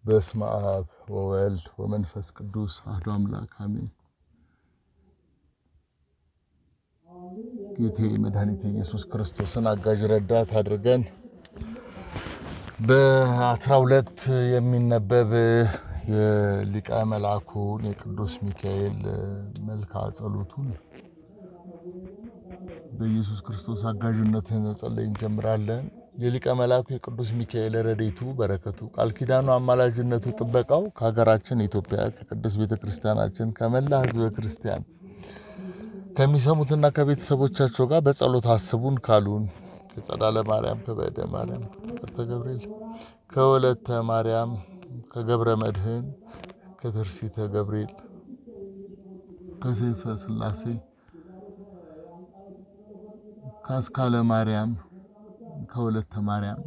በስመ አብ ወወልድ ወመንፈስ ቅዱስ አሐዱ አምላክ አሜን። ጌቴ መድኃኒቴ ኢየሱስ ክርስቶስን አጋዥ ረዳት አድርገን በ12 የሚነበብ የሊቀ መላኩን የቅዱስ ሚካኤል መልክዓ ጸሎቱን በኢየሱስ ክርስቶስ አጋዥነት መጸለይ እንጀምራለን። የሊቀ መላኩ የቅዱስ ሚካኤል ረድኤቱ በረከቱ ቃል ኪዳኑ አማላጅነቱ ጥበቃው ከሀገራችን ኢትዮጵያ ከቅድስት ቤተክርስቲያናችን ከመላ ሕዝበ ክርስቲያን ከሚሰሙትና ከቤተሰቦቻቸው ጋር በጸሎት አስቡን ካሉን ከጸዳለ ማርያም ከበደ ማርያም ከቅድስተ ገብርኤል ከወለተ ማርያም ከገብረ መድኅን ከትርሲተ ገብርኤል ከሰይፈ ሥላሴ ከአስካለ ማርያም ከወለተ ማርያም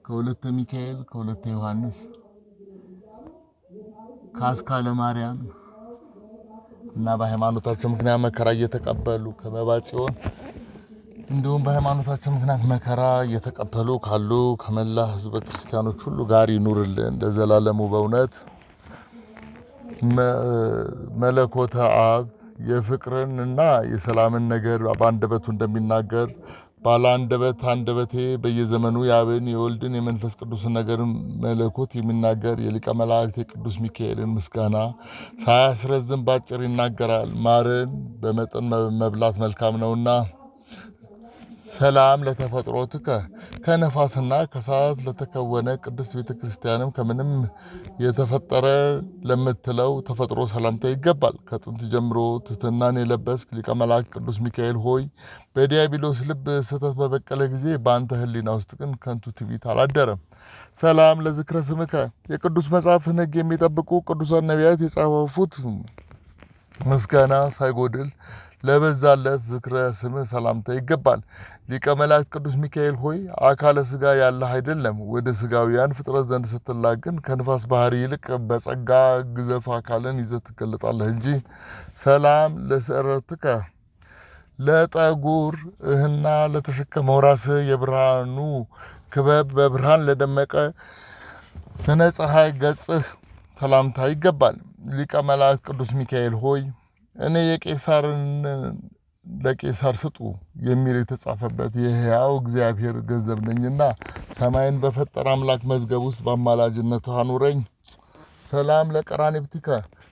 ከወለተ ሚካኤል ከወለተ ዮሐንስ ከአስካለ ማርያም እና በሃይማኖታቸው ምክንያት መከራ እየተቀበሉ ከመባ ጽዮን እንዲሁም በሃይማኖታቸው ምክንያት መከራ እየተቀበሉ ካሉ ከመላ ሕዝበ ክርስቲያኖች ሁሉ ጋር ይኑርልን ለዘላለሙ። በእውነት መለኮተ አብ የፍቅርንና የሰላምን ነገር በአንደበቱ እንደሚናገር ባለ አንደበቴ በየዘመኑ የአብን የወልድን የመንፈስ ቅዱስን ነገር መለኮት የሚናገር የሊቀ መላእክት የቅዱስ ሚካኤልን ምስጋና ሳያስረዝም ባጭር ይናገራል። ማርን በመጠን መብላት መልካም ነውና ሰላም ለተፈጥሮትከ ከነፋስና ከሰዓት ለተከወነ ቅድስት ቤተ ክርስቲያንም ከምንም የተፈጠረ ለምትለው ተፈጥሮ ሰላምታ ይገባል። ከጥንት ጀምሮ ትሕትናን የለበስክ ሊቀ መላእክት ቅዱስ ሚካኤል ሆይ በዲያብሎስ ልብ ስህተት በበቀለ ጊዜ በአንተ ሕሊና ውስጥ ግን ከንቱ ትዕቢት አላደረም። ሰላም ለዝክረ ስምከ የቅዱስ መጽሐፍን ሕግ የሚጠብቁ ቅዱሳን ነቢያት የጻፉት ምስጋና ሳይጎድል ለበዛለት ዝክረ ስምህ ሰላምታ ይገባል። ሊቀ መላእክት ቅዱስ ሚካኤል ሆይ አካለ ሥጋ ያለህ አይደለም። ወደ ሥጋውያን ፍጥረት ዘንድ ስትላክን ከንፋስ ባህሪ ይልቅ በጸጋ ግዘፍ አካልን ይዘህ ትገለጣለህ እንጂ። ሰላም ለስዕረትከ ለጠጉር እህና ለተሸከመው ራስህ የብርሃኑ ክበብ በብርሃን ለደመቀ ስነ ፀሐይ ገጽህ ሰላምታ ይገባል። ሊቀ መላእክት ቅዱስ ሚካኤል ሆይ እኔ የቄሳርን ለቄሳር ስጡ የሚል የተጻፈበት የሕያው እግዚአብሔር ገንዘብ ነኝና ሰማይን በፈጠረ አምላክ መዝገብ ውስጥ በአማላጅነት አኑረኝ። ሰላም ለቀራንብትከ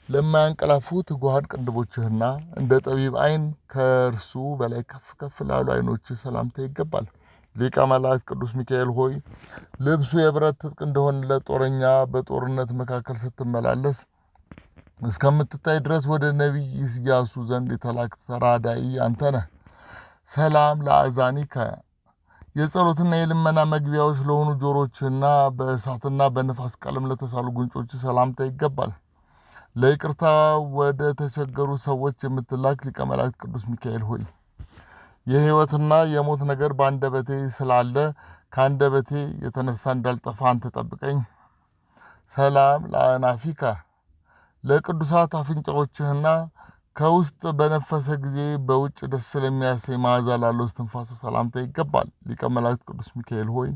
ለማያንቀላፉ ትጉሃን ቅንድቦችህና እንደ ጠቢብ ዓይን ከእርሱ በላይ ከፍ ከፍ ላሉ ዓይኖችህ ሰላምታ ይገባል። ሊቀ መላእክት ቅዱስ ሚካኤል ሆይ ልብሱ የብረት ትጥቅ እንደሆነለት ጦረኛ በጦርነት መካከል ስትመላለስ እስከምትታይ ድረስ ወደ ነቢይ ኢያሱ ዘንድ የተላክ ተራዳኢ አንተ ነህ። ሰላም ለአዛኒከ የጸሎትና የልመና መግቢያዎች ለሆኑ ጆሮችህና በእሳትና በነፋስ ቀለም ለተሳሉ ጉንጮች ሰላምታ ይገባል። ለይቅርታ ወደ ተቸገሩ ሰዎች የምትላክ ሊቀ መላእክት ቅዱስ ሚካኤል ሆይ የሕይወትና የሞት ነገር በአንደበቴ ስላለ ከአንደበቴ የተነሳ እንዳልጠፋ አንተ ጠብቀኝ። ሰላም ለአናፊከ ለቅዱሳት አፍንጫዎችህና ከውስጥ በነፈሰ ጊዜ በውጭ ደስ ስለሚያሰኝ መዓዛ ላለው እስትንፋስ ሰላምታ ይገባል። ሊቀ መላእክት ቅዱስ ሚካኤል ሆይ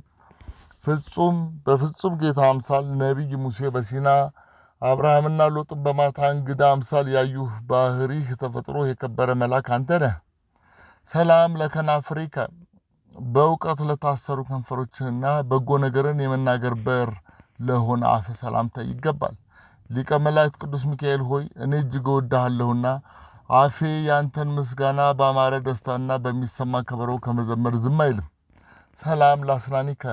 በፍጹም ጌታ አምሳል ነቢይ ሙሴ በሲና አብርሃምና ሎጥን በማታ እንግዳ አምሳል ያዩህ ባህሪህ ተፈጥሮ የከበረ መልአክ አንተ ነህ። ሰላም ለከናፍሪከ በእውቀት ለታሰሩ ከንፈሮችህና በጎ ነገርን የመናገር በር ለሆነ አፍ ሰላምታ ይገባል። ሊቀ መላእክት ቅዱስ ሚካኤል ሆይ እኔ እጅግ እወድሃለሁና አፌ ያንተን ምስጋና በአማረ ደስታና በሚሰማ ከበሮ ከመዘመር ዝም አይልም። ሰላም ለአስናኒከ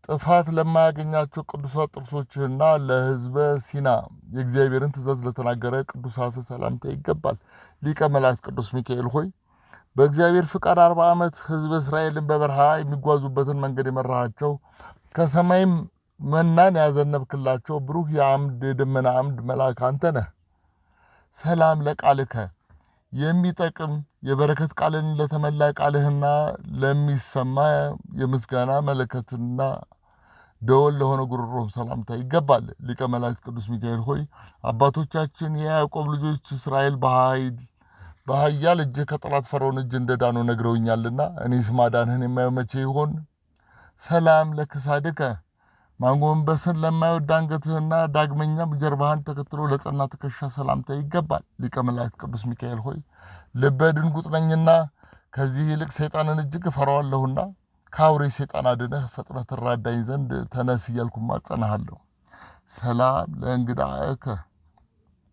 ጥፋት ለማያገኛቸው ቅዱሳት ጥርሶችህና ለሕዝበ ሲና የእግዚአብሔርን ትእዛዝ ለተናገረ ቅዱስ አፍ ሰላምታ ይገባል። ሊቀ መላእክት ቅዱስ ሚካኤል ሆይ በእግዚአብሔር ፍቃድ 40 ዓመት ሕዝበ እስራኤልን በበረሃ የሚጓዙበትን መንገድ የመራሃቸው ከሰማይም መናን ያዘነብክላቸው ብሩህ የደመና አምድ መልአክ አንተ ነህ። ሰላም ለቃልከ የሚጠቅም የበረከት ቃልን ለተመላ ቃልህና ለሚሰማ የምስጋና መለከትና ደወል ለሆነ ጉሮሮ ሰላምታ ይገባል። ሊቀ መላእክት ቅዱስ ሚካኤል ሆይ አባቶቻችን የያዕቆብ ልጆች እስራኤል በኃያል እጅህ ከጠላት ፈርዖን እጅ እንደዳኑ ነግረውኛልና እኔስ ማዳንህን የማየው መቼ ይሆን? ሰላም ለክሳድከ ማንጎንበስን ለማይወድ አንገትህና ዳግመኛም ጀርባህን ተከትሎ ለጸና ትከሻ ሰላምታ ይገባል። ሊቀ መላእክት ቅዱስ ሚካኤል ሆይ ልበ ድንጉጥ ነኝና ከዚህ ይልቅ ሰይጣንን እጅግ እፈራዋለሁና ከአውሬ ሰይጣን አድነህ ፈጥነህ ትራዳኝ ዘንድ ተነስ እያልኩ ማጸናሃለሁ። ሰላም ለእንግዳእከ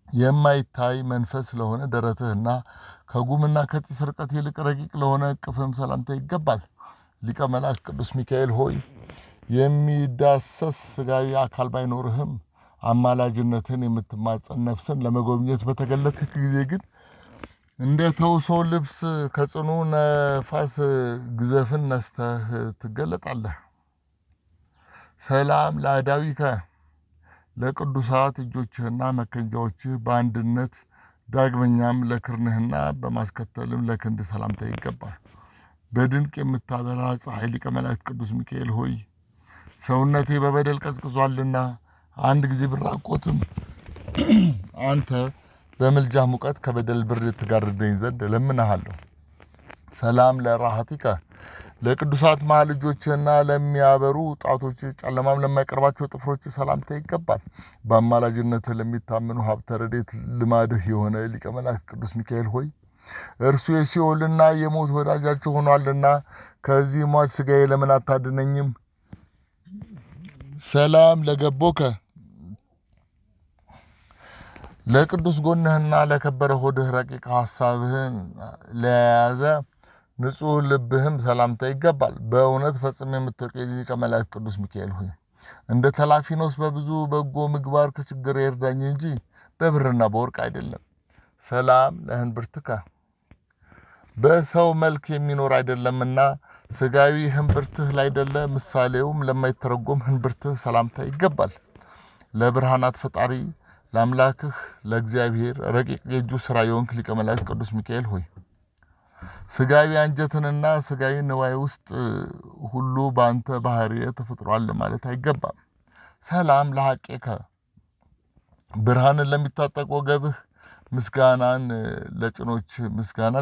የማይታይ መንፈስ ለሆነ ደረትህና ከጉምና ከጢስ ርቀት ይልቅ ረቂቅ ለሆነ እቅፍህም ሰላምታ ይገባል። ሊቀ መላእክት ቅዱስ ሚካኤል ሆይ የሚዳሰስ ስጋዊ አካል ባይኖርህም አማላጅነትን የምትማጸን ነፍስን ለመጎብኘት በተገለጥህ ጊዜ ግን እንደ ተውሶ ልብስ ከጽኑ ነፋስ ግዘፍን ነስተህ ትገለጣለህ። ሰላም ለአዳዊከ ለቅዱሳት እጆችህና መከንጃዎችህ በአንድነት ዳግመኛም ለክርንህና በማስከተልም ለክንድ ሰላምታ ይገባል። በድንቅ የምታበራ ፀሐይ ሊቀ መላእክት ቅዱስ ሚካኤል ሆይ ሰውነቴ በበደል ቀዝቅዟልና አንድ ጊዜ ብራቆትም አንተ በምልጃህ ሙቀት ከበደል ብርድ ትጋርደኝ ዘንድ እለምንሃለሁ። ሰላም ለራሃቲከ ለቅዱሳት መሃል እጆችህና ለሚያበሩ ጣቶች ጨለማም ለማይቀርባቸው ጥፍሮች ሰላምታ ይገባል። በአማላጅነትህ ለሚታመኑ ሀብተ ረድኤት ልማድህ የሆነ ሊቀ መላእክት ቅዱስ ሚካኤል ሆይ እርሱ የሲኦልና የሞት ወዳጃቸው ሆኗልና ከዚህ ሟች ሥጋዬ ለምን አታድነኝም? ሰላም ለገቦከ ለቅዱስ ጎንህና ለከበረ ሆድህ ረቂቅ ሐሳብህን ለያዘ ንጹሕ ልብህም ሰላምታ ይገባል። በእውነት ፈጽሞ የምትርቅ ሊቀ መላእክት ቅዱስ ሚካኤል ሆይ እንደ ተላፊኖስ በብዙ በጎ ምግባር ከችግር ይርዳኝ እንጂ በብርና በወርቅ አይደለም። ሰላም ለህንብርትከ በሰው መልክ የሚኖር አይደለምና ስጋዊ ህንብርትህ ላይደለ ምሳሌውም ለማይተረጎም ህንብርትህ ሰላምታ ይገባል። ለብርሃናት ፈጣሪ ለአምላክህ ለእግዚአብሔር ረቂቅ የእጁ ሥራ የሆንክ ሊቀ መላእክት ቅዱስ ሚካኤል ሆይ ስጋዊ አንጀትንና ስጋዊ ንዋይ ውስጥ ሁሉ በአንተ ባህርየ ተፈጥሯል ማለት አይገባም። ሰላም ለሐቄከ ብርሃንን ለሚታጠቅ ወገብህ ምስጋናን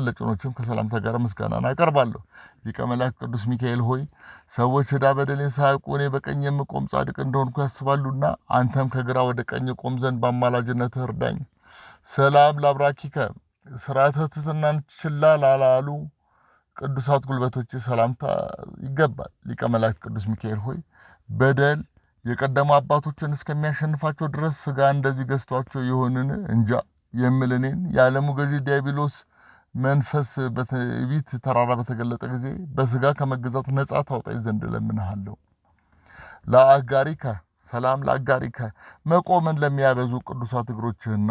ለጭኖችም ከሰላምታ ጋር ምስጋናን አቀርባለሁ። ሊቀ መላእክት ቅዱስ ሚካኤል ሆይ ሰዎች ዕዳ በደሌን ሳያውቁ እኔ በቀኝ የምቆም ጻድቅ እንደሆንኩ ያስባሉና አንተም ከግራ ወደ ቀኝ ቆም ዘንድ በአማላጅነትህ እርዳኝ። ሰላም ለአብራኪከ ሥርዓተ ትሕትናን ችላ ላላሉ ቅዱሳት ጉልበቶች ሰላምታ ይገባል። ሊቀ መላእክት ቅዱስ ሚካኤል ሆይ በደል የቀደሙ አባቶችን እስከሚያሸንፋቸው ድረስ ሥጋ እንደዚህ ገዝቷቸው የሆንን እንጃ የምል እኔን የዓለሙ ገዢ ዲያብሎስ መንፈስ በትዕቢት ተራራ በተገለጠ ጊዜ በሥጋ ከመገዛት ነጻ ታውጣኝ ዘንድ እለምንሃለሁ። ለአጋሪከ ሰላም ለአጋሪከ መቆምን ለሚያበዙ ቅዱሳት እግሮችህና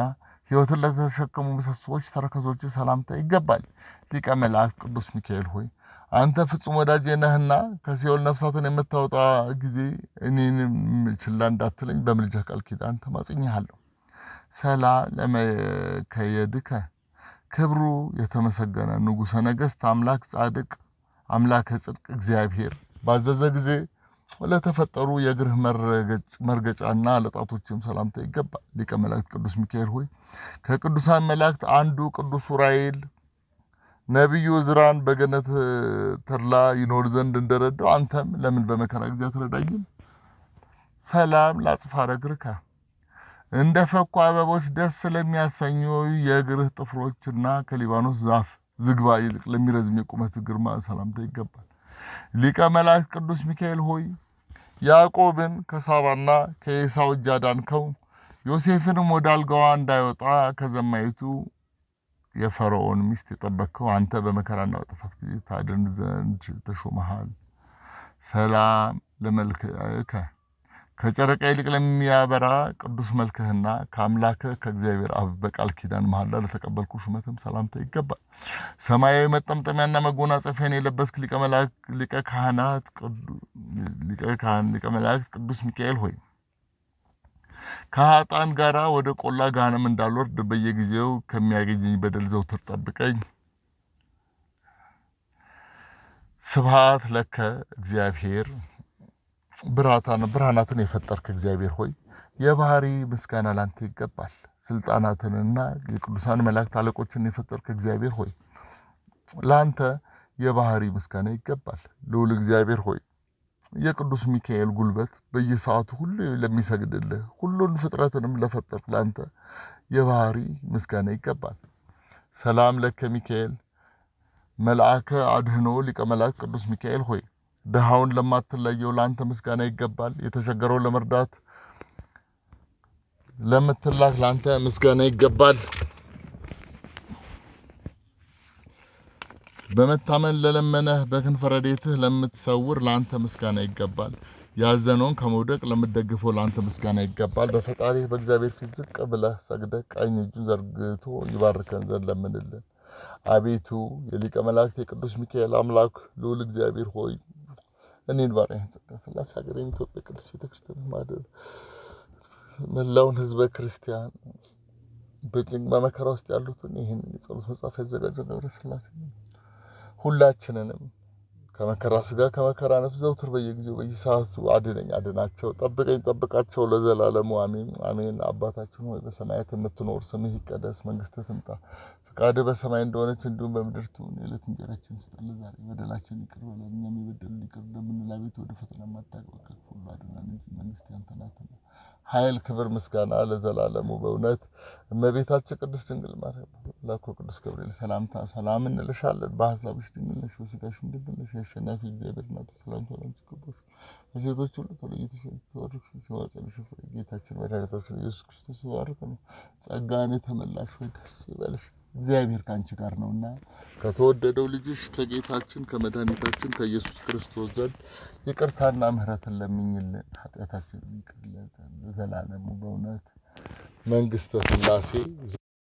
ሕይወትን ለተሸከሙ ምሰሶች ተረከዞች ሰላምታ ይገባል። ሊቀ መላእክት ቅዱስ ሚካኤል ሆይ አንተ ፍጹም ወዳጄ ነህና ከሲኦል ነፍሳትን የምታወጣ ጊዜ እኔንም ችላ እንዳትለኝ በምልጃህ ቃል ኪዳን ተማጽኜሃለሁ። ሰላም ለመከየድከ ክብሩ የተመሰገነ ንጉሠ ነገሥት አምላክ ጻድቅ አምላከ ጽድቅ እግዚአብሔር ባዘዘ ጊዜ ለተፈጠሩ የእግርህ መርገጫና ለጣቶችም ሰላምታ ይገባል። ሊቀ መላእክት ቅዱስ ሚካኤል ሆይ ከቅዱሳን መላእክት አንዱ ቅዱስ ዑራኤል ነቢዩ ዕዝራን በገነት ተድላ ይኖር ዘንድ እንደረዳው አንተም ለምን በመከራ ጊዜ አትረዳኝም? ሰላም ለአጽፋረ እግርከ እንደ ፈኩ አበቦች ደስ ስለሚያሰኙ የእግርህ ጥፍሮችና ከሊባኖስ ዛፍ ዝግባ ይልቅ ለሚረዝም የቁመት ግርማ ሰላምታ ይገባል። ሊቀ መላእክት ቅዱስ ሚካኤል ሆይ ያዕቆብን ከሳባና ከኤሳው እጅ አዳንከው፣ ዮሴፍንም ወደ አልጋዋ እንዳይወጣ ከዘማይቱ የፈርዖን ሚስት የጠበቅከው አንተ በመከራና በጥፋት ጊዜ ታድን ዘንድ ተሾመሃል። ሰላም ለመልክከ ከጨረቃ ይልቅ ለሚያበራ ቅዱስ መልክህና ከአምላክህ ከእግዚአብሔር አብ በቃል ኪዳን መሐላ ለተቀበልኩ ሹመትም ሰላምታ ይገባል። ሰማያዊ መጠምጠሚያና መጎናጸፊያን የለበስክ ሊቀ መላእክት ቅዱስ ሚካኤል ሆይ ከኃጥአን ጋር ወደ ቆላ ገሃነም እንዳልወርድ በየጊዜው ከሚያገኘኝ በደል ዘውትር ጠብቀኝ። ስብሐት ለከ እግዚአብሔር ብርሃናትን የፈጠርክ እግዚአብሔር ሆይ የባህሪ ምስጋና ላንተ ይገባል። ስልጣናትንና የቅዱሳን መላእክት አለቆችን የፈጠርክ እግዚአብሔር ሆይ ላንተ የባህሪ ምስጋና ይገባል። ልዑል እግዚአብሔር ሆይ የቅዱስ ሚካኤል ጉልበት በየሰዓቱ ሁሉ ለሚሰግድልህ ሁሉን ፍጥረትንም ለፈጠርክ ላንተ የባህሪ ምስጋና ይገባል። ሰላም ለከ ሚካኤል መልአከ አድህኖ ሊቀ መላእክት ቅዱስ ሚካኤል ሆይ ድሃውን ለማትለየው ላንተ ምስጋና ይገባል። የተቸገረው ለመርዳት ለምትላክ ላንተ ምስጋና ይገባል። በመታመን ለለመነህ በክንፈ ረድኤትህ ለምትሰውር ላንተ ምስጋና ይገባል። ያዘነውን ከመውደቅ ለምትደግፈው ላንተ ምስጋና ይገባል። በፈጣሪ በእግዚአብሔር ፊት ዝቅ ብለህ ሰግደህ ቀኝ እጁን ዘርግቶ ይባርከን ዘንድ ለምንልን። አቤቱ የሊቀ መላእክት የቅዱስ ሚካኤል አምላክ ልዑል እግዚአብሔር ሆይ እኔን ባሪያህን ጸጋ ሥላሴ ሀገሬን ኢትዮጵያ ቅድስት ቤተክርስቲያን ማደር መላውን ህዝበ ክርስቲያን በጭንቅ በመከራ ውስጥ ያሉትን ይህን የጸሎት መጽሐፍ ያዘጋጀው ገብረ ሥላሴ ሁላችንንም ከመከራ ስጋ ከመከራ ነፍስ ዘውትር በየጊዜው በየሰዓቱ አድነኝ አድናቸው፣ ጠብቀኝ ጠብቃቸው ለዘላለሙ አሜን አሜን። አባታችን ሆይ በሰማያት የምትኖር ስምህ ይቀደስ፣ መንግስትህ ትምጣ፣ ፈቃድህ በሰማይ እንደሆነች እንዲሁም በምድር ትሁን። የዕለት እንጀራችንን ስጠን ዛሬ፣ በደላችንን ይቅር በለን እኛም የበደሉንን ይቅር እንደምንል፣ አቤቱ ወደ ፈተና አታግባን ከክፉ ሁሉ አድነን እንጂ መንግስት ያንተ ናትና፣ ኃይል፣ ክብር፣ ምስጋና ለዘላለሙ። በእውነት እመቤታችን ቅድስት ድንግል ማርያም ላኩ ቅዱስ ገብርኤል ሰላምታ ሰላም እንልሻለን። በሐሳብሽ ድንግል ነሽ፣ በሥጋሽም ድንግል ነሽ። የአሸናፊ እግዚአብሔር እናት ሰላምታ ላንቺ ይገባል። ከሴቶች ሁሉ ተለይተሽ የተባረክሽ የማኅፀንሽ ፍሬ ጌታችን መድኃኒታችን ኢየሱስ ክርስቶስ የተባረከ ነው። ጸጋን የተመላሽ ሆይ ደስ ይበልሽ፣ እግዚአብሔር ከአንቺ ጋር ነውና ከተወደደው ልጅሽ ከጌታችን ከመድኃኒታችን ከኢየሱስ ክርስቶስ ዘንድ ይቅርታና ምሕረትን ለምኝልን ኃጢአታችንን ይቅር ይለን ዘንድ ለዘላለሙ። በእውነት መንግሥተ ሥላሴ